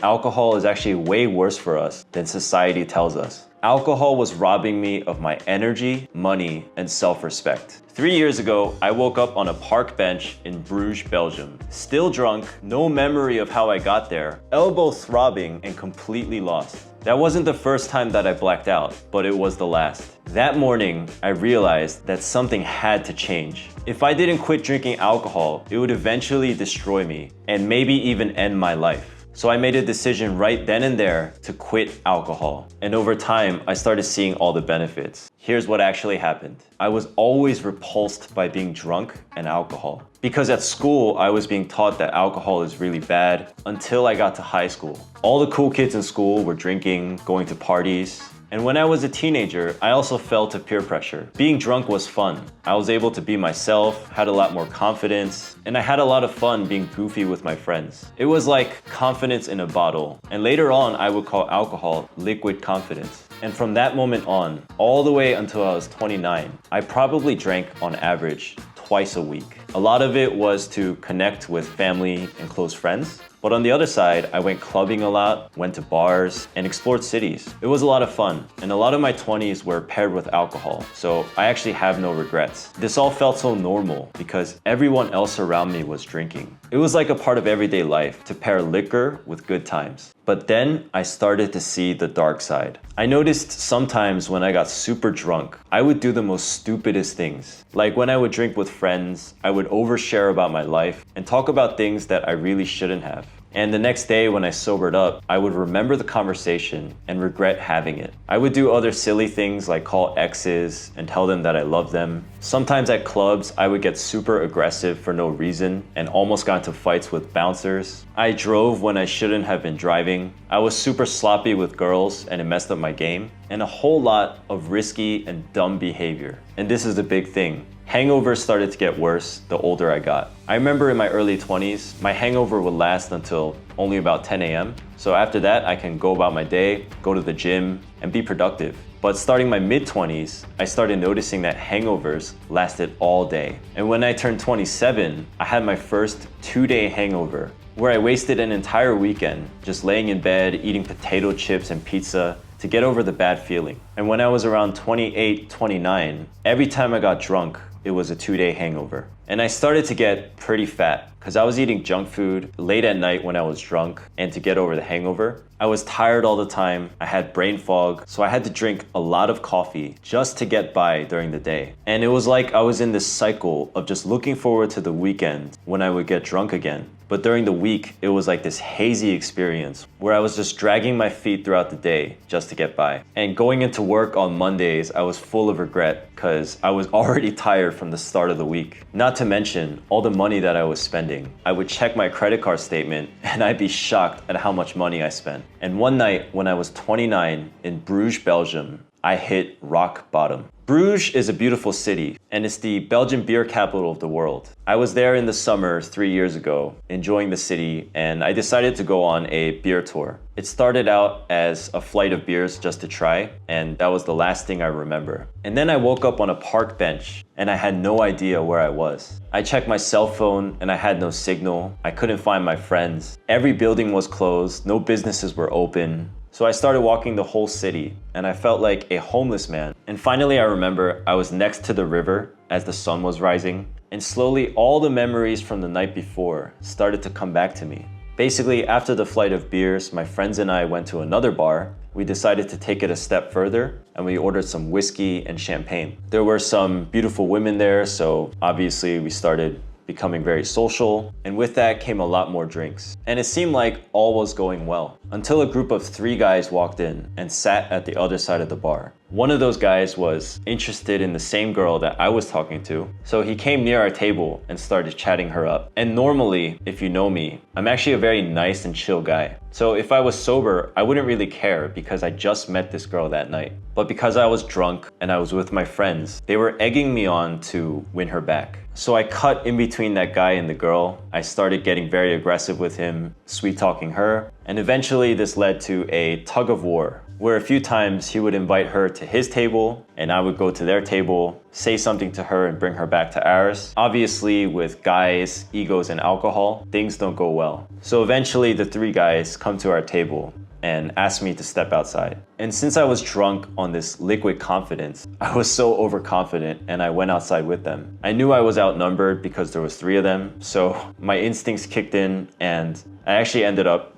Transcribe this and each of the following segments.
Alcohol is actually way worse for us than society tells us. Alcohol was robbing me of my energy, money, and self-respect. 3 years ago, I woke up on a park bench in Bruges, Belgium. Still drunk, no memory of how I got there, elbow throbbing, and completely lost. That wasn't the first time that I blacked out, but it was the last. That morning, I realized that something had to change. If I didn't quit drinking alcohol, it would eventually destroy me, and maybe even end my life. So I made a decision right then and there to quit alcohol. And over time, I started seeing all the benefits. Here's what actually happened. I was always repulsed by being drunk and alcohol. Because at school, I was being taught that alcohol is really bad until I got to high school. All the cool kids in school were drinking, going to parties. And when I was a teenager, I also fell to peer pressure. Being drunk was fun. I was able to be myself, had a lot more confidence, and I had a lot of fun being goofy with my friends. It was like confidence in a bottle. And later on, I would call alcohol liquid confidence. And from that moment on, all the way until I was 29, I probably drank on average twice a week. A lot of it was to connect with family and close friends. But on the other side, I went clubbing a lot, went to bars, and explored cities. It was a lot of fun, and a lot of my 20s were paired with alcohol, so I actually have no regrets. This all felt so normal because everyone else around me was drinking. It was like a part of everyday life to pair liquor with good times. But then I started to see the dark side. I noticed sometimes when I got super drunk, I would do the most stupidest things. Like when I would drink with friends, I would overshare about my life and talk about things that I really shouldn't have. And the next day when I sobered up, I would remember the conversation and regret having it. I would do other silly things like call exes and tell them that I love them. Sometimes at clubs, I would get super aggressive for no reason and almost got into fights with bouncers. I drove when I shouldn't have been driving. I was super sloppy with girls and it messed up my game. And a whole lot of risky and dumb behavior. And this is the big thing. Hangovers started to get worse the older I got. I remember in my early 20s, my hangover would last until only about 10 a.m. So after that, I can go about my day, go to the gym, and be productive. But starting my mid-20s, I started noticing that hangovers lasted all day. And when I turned 27, I had my first 2-day hangover, where I wasted an entire weekend just laying in bed, eating potato chips and pizza, to get over the bad feeling. And when I was around 28, 29, every time I got drunk, it was a 2-day hangover. And I started to get pretty fat because I was eating junk food late at night when I was drunk, and to get over the hangover, I was tired all the time, I had brain fog, so I had to drink a lot of coffee just to get by during the day. And it was like I was in this cycle of just looking forward to the weekend when I would get drunk again. But during the week, it was like this hazy experience where I was just dragging my feet throughout the day just to get by. And going into work on Mondays, I was full of regret because I was already tired from the start of the week. Not to mention all the money that I was spending. I would check my credit card statement and I'd be shocked at how much money I spent. And one night when I was 29 in Bruges, Belgium, I hit rock bottom. Bruges is a beautiful city, and it's the Belgian beer capital of the world. I was there in the summer 3 years ago, enjoying the city, and I decided to go on a beer tour. It started out as a flight of beers just to try, and that was the last thing I remember. And then I woke up on a park bench, and I had no idea where I was. I checked my cell phone, and I had no signal. I couldn't find my friends. Every building was closed, no businesses were open. So I started walking the whole city, and I felt like a homeless man. And finally I remember I was next to the river as the sun was rising, and slowly all the memories from the night before started to come back to me. Basically, after the flight of beers, my friends and I went to another bar. We decided to take it a step further, and we ordered some whiskey and champagne. There were some beautiful women there, so obviously we started becoming very social, and with that came a lot more drinks. And it seemed like all was going well, until a group of 3 guys walked in and sat at the other side of the bar. One of those guys was interested in the same girl that I was talking to, so he came near our table and started chatting her up. And normally, if you know me, I'm actually a very nice and chill guy. So if I was sober, I wouldn't really care because I just met this girl that night. But because I was drunk and I was with my friends, they were egging me on to win her back. So I cut in between that guy and the girl. I started getting very aggressive with him, sweet talking her, and eventually this led to a tug of war where a few times he would invite her to his table and I would go to their table, say something to her and bring her back to ours. Obviously, with guys, egos, and alcohol, things don't go well. So eventually the three guys come to our table and asked me to step outside. And since I was drunk on this liquid confidence, I was so overconfident and I went outside with them. I knew I was outnumbered because there was three of them, so my instincts kicked in and I actually ended up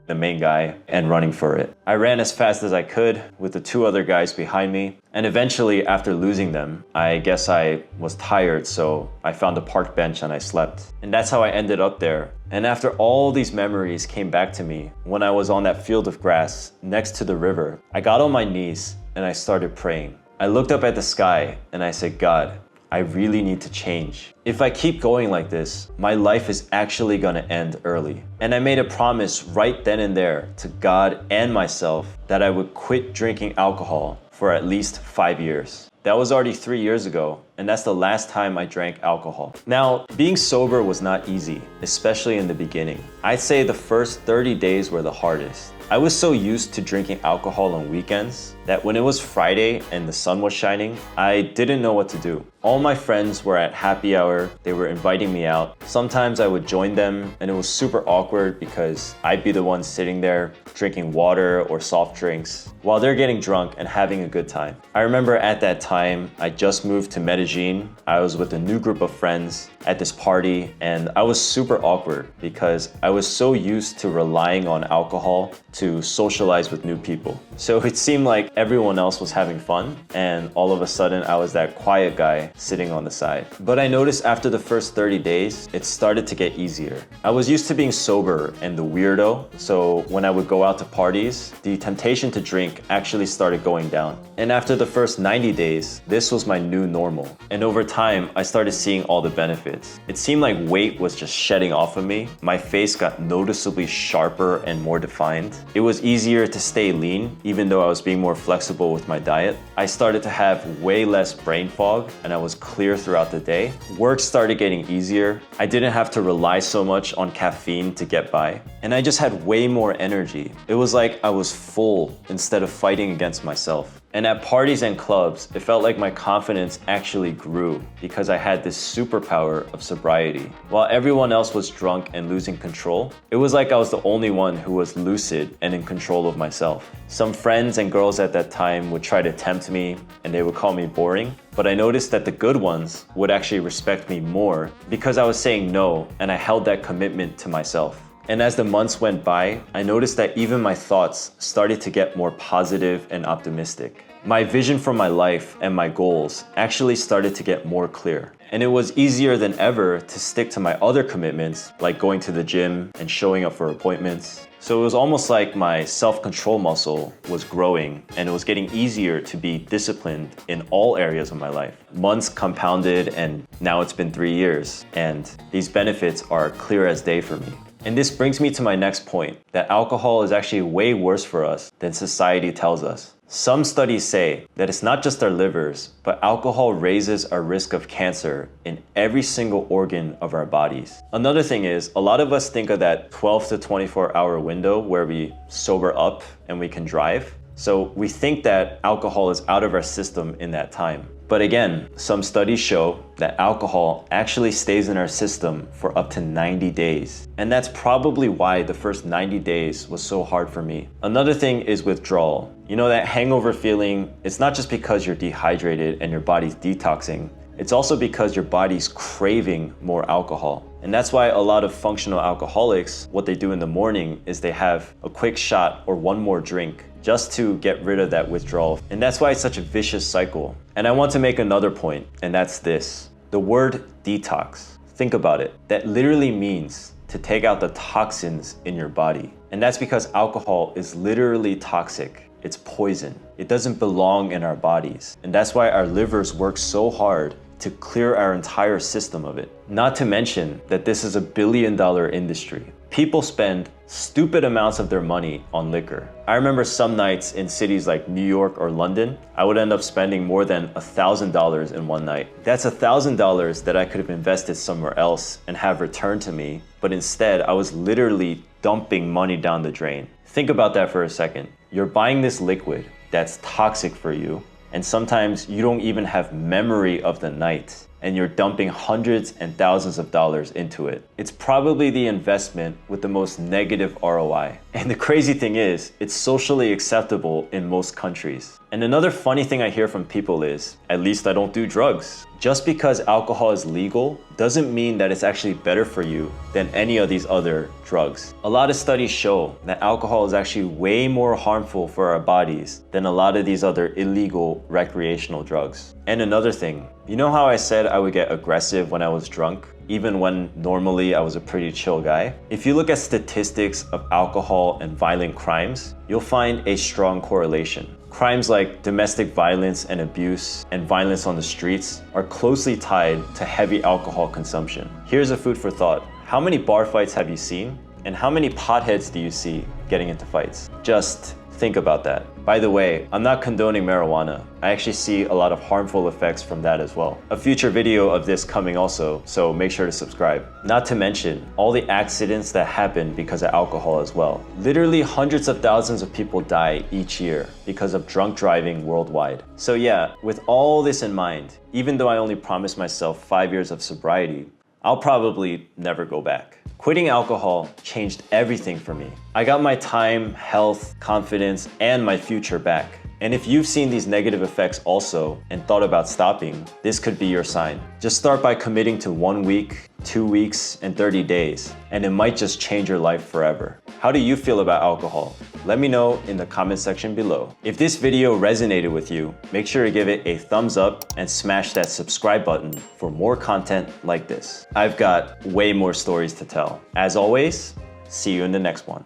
the main guy and running for it. I ran as fast as I could with the two other guys behind me, and eventually after losing them, I guess I was tired, so I found a park bench and I slept. And that's how I ended up there. And after all these memories came back to me, when I was on that field of grass next to the river, I got on my knees and I started praying. I looked up at the sky and I said, God, I really need to change. If I keep going like this, my life is actually gonna end early. And I made a promise right then and there to God and myself that I would quit drinking alcohol for at least 5 years. That was already 3 years ago, and that's the last time I drank alcohol. Now, being sober was not easy, especially in the beginning. I'd say the first 30 days were the hardest. I was so used to drinking alcohol on weekends that when it was Friday and the sun was shining, I didn't know what to do. All my friends were at happy hour, they were inviting me out. Sometimes I would join them and it was super awkward because I'd be the one sitting there drinking water or soft drinks while they're getting drunk and having a good time. I remember at that time, I just moved to Medellin. I was with a new group of friends at this party and I was super awkward because I was so used to relying on alcohol to socialize with new people. So it seemed like everyone else was having fun and all of a sudden I was that quiet guy sitting on the side. But I noticed after the first 30 days, it started to get easier. I was used to being sober and the weirdo, so when I would go out to parties, the temptation to drink actually started going down. And after the first 90 days, this was my new normal. And over time, I started seeing all the benefits. It seemed like weight was just shedding off of me. My face got noticeably sharper and more defined. It was easier to stay lean, even though I was being more flexible with my diet. I started to have way less brain fog and I was clear throughout the day. Work started getting easier. I didn't have to rely so much on caffeine to get by. And I just had way more energy. It was like I was full instead of fighting against myself. And at parties and clubs, it felt like my confidence actually grew because I had this superpower of sobriety. While everyone else was drunk and losing control, it was like I was the only one who was lucid and in control of myself. Some friends and girls at that time would try to tempt me and they would call me boring, but I noticed that the good ones would actually respect me more because I was saying no and I held that commitment to myself. And as the months went by, I noticed that even my thoughts started to get more positive and optimistic. My vision for my life and my goals actually started to get more clear. And it was easier than ever to stick to my other commitments, like going to the gym and showing up for appointments. So it was almost like my self-control muscle was growing and it was getting easier to be disciplined in all areas of my life. Months compounded and now it's been 3 years and these benefits are clear as day for me. And this brings me to my next point, that alcohol is actually way worse for us than society tells us. Some studies say that it's not just our livers, but alcohol raises our risk of cancer in every single organ of our bodies. Another thing is, a lot of us think of that 12 to 24 hour window where we sober up and we can drive. So we think that alcohol is out of our system in that time. But again, some studies show that alcohol actually stays in our system for up to 90 days. And that's probably why the first 90 days was so hard for me. Another thing is withdrawal. You know, that hangover feeling, it's not just because you're dehydrated and your body's detoxing. It's also because your body's craving more alcohol. And that's why a lot of functional alcoholics, what they do in the morning is they have a quick shot or one more drink just to get rid of that withdrawal. And that's why it's such a vicious cycle. And I want to make another point, and that's this. The word detox, think about it. That literally means to take out the toxins in your body. And that's because alcohol is literally toxic. It's poison. It doesn't belong in our bodies. And that's why our livers work so hard to clear our entire system of it. Not to mention that this is $1 billion industry. People spend stupid amounts of their money on liquor. I remember some nights in cities like New York or London, I would end up spending more than $1,000 in one night. That's $1,000 that I could have invested somewhere else and have returned to me, but instead I was literally dumping money down the drain. Think about that for a second. You're buying this liquid that's toxic for you, and sometimes you don't even have memory of the night, and you're dumping hundreds and thousands of dollars into it. It's probably the investment with the most negative ROI. And the crazy thing is, it's socially acceptable in most countries. And another funny thing I hear from people is, at least I don't do drugs. Just because alcohol is legal doesn't mean that it's actually better for you than any of these other drugs. A lot of studies show that alcohol is actually way more harmful for our bodies than a lot of these other illegal recreational drugs. And another thing, you know how I said I would get aggressive when I was drunk, even when normally I was a pretty chill guy? If you look at statistics of alcohol and violent crimes, you'll find a strong correlation. Crimes like domestic violence and abuse and violence on the streets are closely tied to heavy alcohol consumption. Here's a food for thought. How many bar fights have you seen? And how many potheads do you see getting into fights? Just think about that. By the way, I'm not condoning marijuana. I actually see a lot of harmful effects from that as well. A future video of this coming also, so make sure to subscribe. Not to mention all the accidents that happen because of alcohol as well. Literally hundreds of thousands of people die each year because of drunk driving worldwide. So yeah, with all this in mind, even though I only promised myself 5 years of sobriety, I'll probably never go back. Quitting alcohol changed everything for me. I got my time, health, confidence, and my future back. And if you've seen these negative effects also and thought about stopping, this could be your sign. Just start by committing to 1 week, 2 weeks, and 30 days, and it might just change your life forever. How do you feel about alcohol? Let me know in the comment section below. If this video resonated with you, make sure to give it a thumbs up and smash that subscribe button for more content like this. I've got way more stories to tell. As always, see you in the next one.